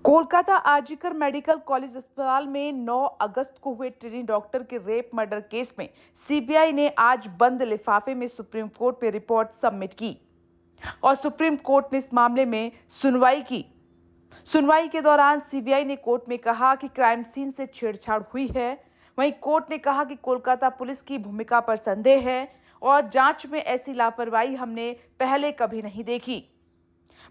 Kolkata RG Kar medical college अस्पताल में 9 अगस्त को हुए ट्रेनी डॉक्टर के रेप मर्डर केस में सीबीआई ने आज बंद लिफाफे में सुप्रीम कोर्ट में रिपोर्ट सबमिट की और सुप्रीम कोर्ट ने इस मामले में सुनवाई की। सुनवाई के दौरान सीबीआई ने कोर्ट में कहा कि क्राइम सीन से छेड़छाड़ हुई है। वहीं कोर्ट ने कहा कि कोलकाता पुलिस की भूमिका पर संदेह है और जांच में ऐसी लापरवाही हमने पहले कभी नहीं देखी।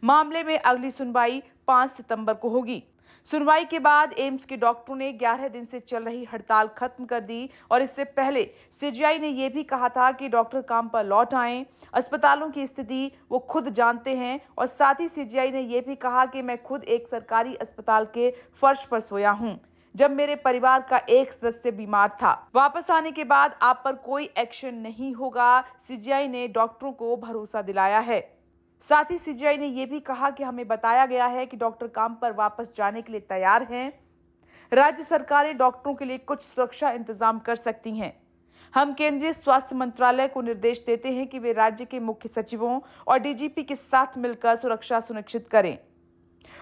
मामले में अगली सुनवाई 5 सितंबर को होगी। सुनवाई के बाद एम्स के डॉक्टरों ने 11 दिन से चल रही हड़ताल खत्म कर दी और इससे पहले सीजीआई ने यह भी कहा था कि डॉक्टर काम पर लौट आएं। अस्पतालों की स्थिति वो खुद जानते हैं और साथ ही सीजीआई ने यह भी कहा कि मैं खुद एक सरकारी अस्पताल के फर्श पर सोया हूं जब मेरे परिवार का एक सदस्य बीमार था। वापस आने के बाद आप पर कोई एक्शन नहीं होगा, सीजीआई ने डॉक्टरों को भरोसा दिलाया है। साथ ही सीजीआई ने यह भी कहा कि हमें बताया गया है कि डॉक्टर काम पर वापस जाने के लिए तैयार हैं। राज्य सरकारें डॉक्टरों के लिए कुछ सुरक्षा इंतजाम कर सकती हैं। हम केंद्रीय स्वास्थ्य मंत्रालय को निर्देश देते हैं कि वे राज्य के मुख्य सचिवों और डीजीपी के साथ मिलकर सुरक्षा सुनिश्चित करें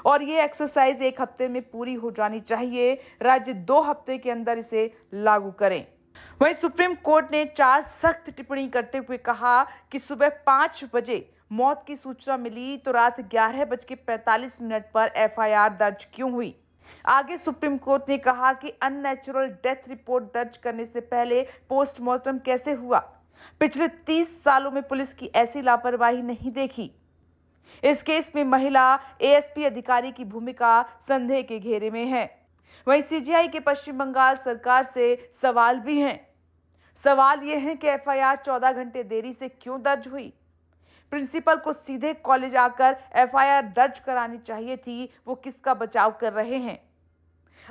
और ये एक्सरसाइज 1 हफ्ते में पूरी हो जानी चाहिए। राज्य 2 हफ्ते के अंदर इसे लागू करें। वहीं सुप्रीम कोर्ट ने 4 सख्त टिप्पणी करते हुए कहा कि सुबह 5 बजे मौत की सूचना मिली तो रात 11:45 पर एफआईआर दर्ज क्यों हुई। आगे सुप्रीम कोर्ट ने कहा कि अननेचुरल डेथ रिपोर्ट दर्ज करने से पहले पोस्टमार्टम कैसे हुआ। पिछले 30 सालों में पुलिस की ऐसी लापरवाही नहीं देखी। इस केस में महिला एएसपी अधिकारी की भूमिका संदेह के घेरे में है। वहीं सीजीआई के पश्चिम बंगाल सरकार से सवाल भी हैं। सवाल यह है कि एफआईआर 14 घंटे देरी से क्यों दर्ज हुई। प्रिंसिपल को सीधे कॉलेज आकर एफआईआर दर्ज करानी चाहिए थी, वो किसका बचाव कर रहे हैं।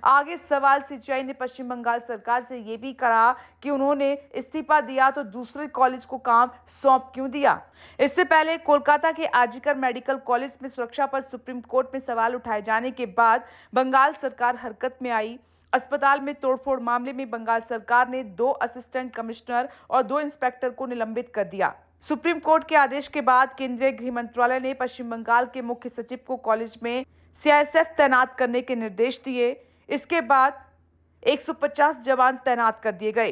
आगे सवाल सीजीआई ने पश्चिम बंगाल सरकार से यह भी कहा कि उन्होंने इस्तीफा दिया तो दूसरे कॉलेज को काम सौंप क्यों दिया। इससे पहले कोलकाता के आरजीकर मेडिकल कॉलेज में सुरक्षा पर सुप्रीम कोर्ट में सवाल उठाए जाने के बाद बंगाल सरकार हरकत में आई। अस्पताल में तोड़फोड़ मामले में बंगाल सरकार ने 2 असिस्टेंट कमिश्नर और 2 इंस्पेक्टर को निलंबित कर दिया। सुप्रीम कोर्ट के आदेश के बाद केंद्रीय गृह मंत्रालय ने पश्चिम बंगाल के मुख्य सचिव को कॉलेज में सीआईएसएफ तैनात करने के निर्देश दिए। इसके बाद 150 जवान तैनात कर दिए गए।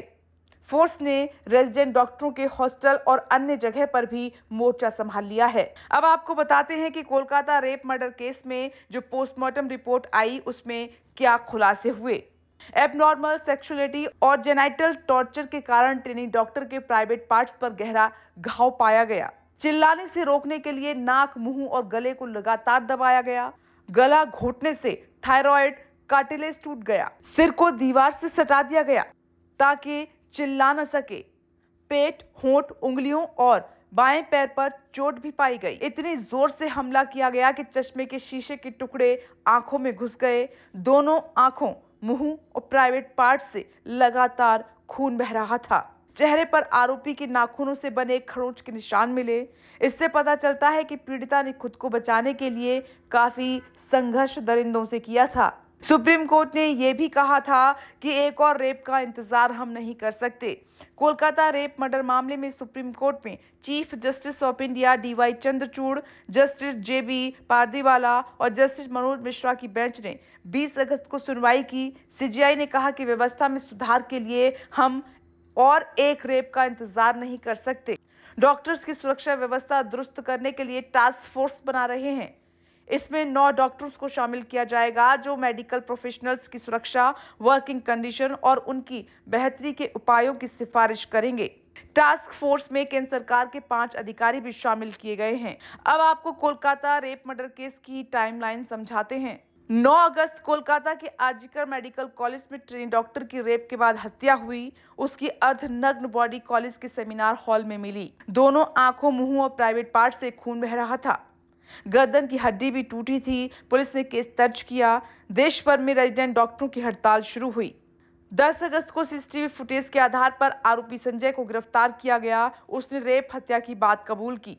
फोर्स ने रेजिडेंट डॉक्टरों के हॉस्टल और अन्य जगह पर भी मोर्चा संभाल लिया है। अब आपको बताते हैं कि कोलकाता रेप मर्डर केस में जो पोस्टमार्टम रिपोर्ट आई उसमें क्या खुलासे हुए। एबनॉर्मल सेक्सुअलिटी और जेनाइटल टॉर्चर के कारण ट्रेनी डॉक्टर के प्राइवेट पार्ट्स पर गहरा घाव पाया गया। चिल्लाने से रोकने के लिए नाक, मुंह और गले को लगातार दबाया गया। गला घोटने से थायराइड कार्टिलेज टूट गया। सिर को दीवार से सटा दिया गया ताकि चिल्ला न सके। पेट, होंठ, उंगलियों और बाएं पैर पर चोट भी पाई गई। इतनी जोर से हमला किया गया कि चश्मे के शीशे के टुकड़े आंखों में घुस गए। दोनों आंखों, मुंह और प्राइवेट पार्ट से लगातार खून बह रहा था। चेहरे पर आरोपी के नाखूनों से बने खरोंच के निशान मिले। इससे पता चलता है कि पीड़िता ने खुद को बचाने के लिए काफी संघर्ष दरिंदों से किया था। सुप्रीम कोर्ट ने यह भी कहा था कि एक और रेप का इंतजार हम नहीं कर सकते। कोलकाता रेप मर्डर मामले में सुप्रीम कोर्ट में chief justice of India DY Chandrachud, justice JB Pardiwala और जस्टिस मनोज मिश्रा की बेंच ने 20 अगस्त को सुनवाई की। सीजीआई ने कहा कि व्यवस्था में सुधार के लिए हम और एक रेप का इंतजार नहीं कर सकते। डॉक्टर्स की सुरक्षा व्यवस्था दुरुस्त करने के लिए टास्क फोर्स बना रहे हैं। इसमें 9 डॉक्टर्स को शामिल किया जाएगा जो मेडिकल प्रोफेशनल्स की सुरक्षा, वर्किंग कंडीशन और उनकी बेहतरी के उपायों की सिफारिश करेंगे। टास्क फोर्स में केंद्र सरकार के 5 अधिकारी भी शामिल किए गए हैं। अब आपको कोलकाता रेप मर्डर केस की टाइमलाइन समझाते हैं। 9 अगस्त कोलकाता के आरजीकर मेडिकल कॉलेज में ट्रेनी डॉक्टर की रेप के बाद हत्या हुई। उसकी अर्धनग्न बॉडी कॉलेज के सेमिनार हॉल में मिली। दोनों आंखों, मुंह और प्राइवेट पार्ट से खून बह रहा था। गर्दन की हड्डी भी टूटी थी। पुलिस ने केस दर्ज किया। देश भर में रेजिडेंट डॉक्टरों की हड़ताल शुरू हुई। 10 अगस्त को सीसीटीवी फुटेज के आधार पर आरोपी संजय को गिरफ्तार किया गया। उसने रेप हत्या की बात कबूल की।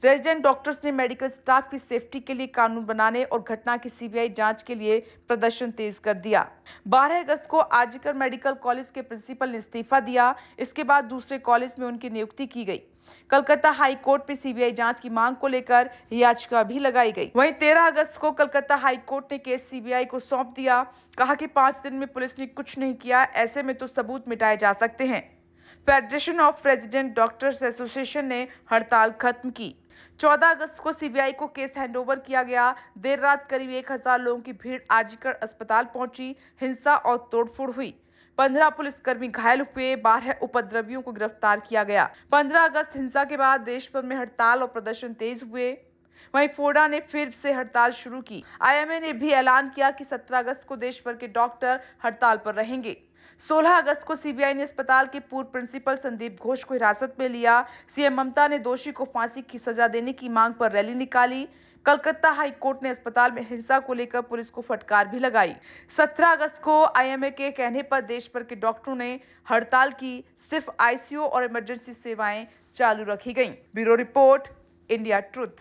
रेजिडेंट डॉक्टर्स ने मेडिकल स्टाफ की सेफ्टी के लिए कानून बनाने और घटना की सीबीआई जांच के लिए प्रदर्शन तेज कर दिया। 12 अगस्त को आरजीकर मेडिकल कॉलेज के प्रिंसिपल ने इस्तीफा दिया। इसके बाद दूसरे कॉलेज में उनकी नियुक्ति की गई। कलकत्ता हाई कोर्ट में सीबीआई जांच की मांग को लेकर याचिका भी लगाई गई। वहीं 13 अगस्त को कलकत्ता हाई कोर्ट ने केस सीबीआई को सौंप दिया। कहा कि 5 दिन में पुलिस ने कुछ नहीं किया, ऐसे में तो सबूत मिटाए जा सकते हैं। Federation of resident doctors association ने हड़ताल खत्म की। 14 अगस्त को सीबीआई को केस हैंडओवर किया गया। देर रात करीब 1000 लोगों की भीड़ आरजीकर अस्पताल पहुंची। हिंसा और तोड़फोड़ हुई। 15 पुलिसकर्मी घायल हुए। 12 उपद्रवियों को गिरफ्तार किया गया। 15 अगस्त हिंसा के बाद देश भर में हड़ताल और प्रदर्शन तेज हुए। वहीं फोडा ने फिर से हड़ताल शुरू की। आईएमए ने भी ऐलान किया कि 17 अगस्त को देश भर के डॉक्टर हड़ताल पर रहेंगे। 16 अगस्त को सीबीआई ने अस्पताल के पूर्व प्रिंसिपल संदीप घोष को हिरासत में लिया। सीएम ममता ने दोषी को फांसी की सजा देने की मांग पर रैली निकाली। कलकत्ता हाई कोर्ट ने अस्पताल में हिंसा को लेकर पुलिस को फटकार भी लगाई। 17 अगस्त को आईएमए के कहने पर देश भर के डॉक्टरों ने हड़ताल की। सिर्फ आईसीयू और इमरजेंसी सेवाएं चालू रखी गईं। Bureau report, India truth.